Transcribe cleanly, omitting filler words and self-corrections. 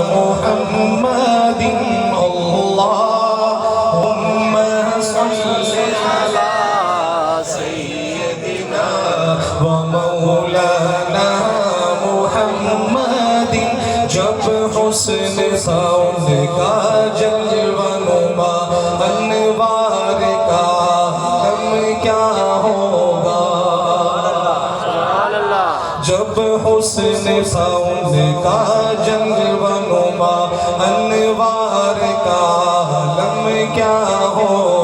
محمد اللهم صل على سيدنا ومولانا محمد جب حسن ساؤں کا جلوہ نما انوار کا عالم کیا ہوگا جب حسن ساؤں کا جلوہ نما انوار کا عالم کیا ہوگا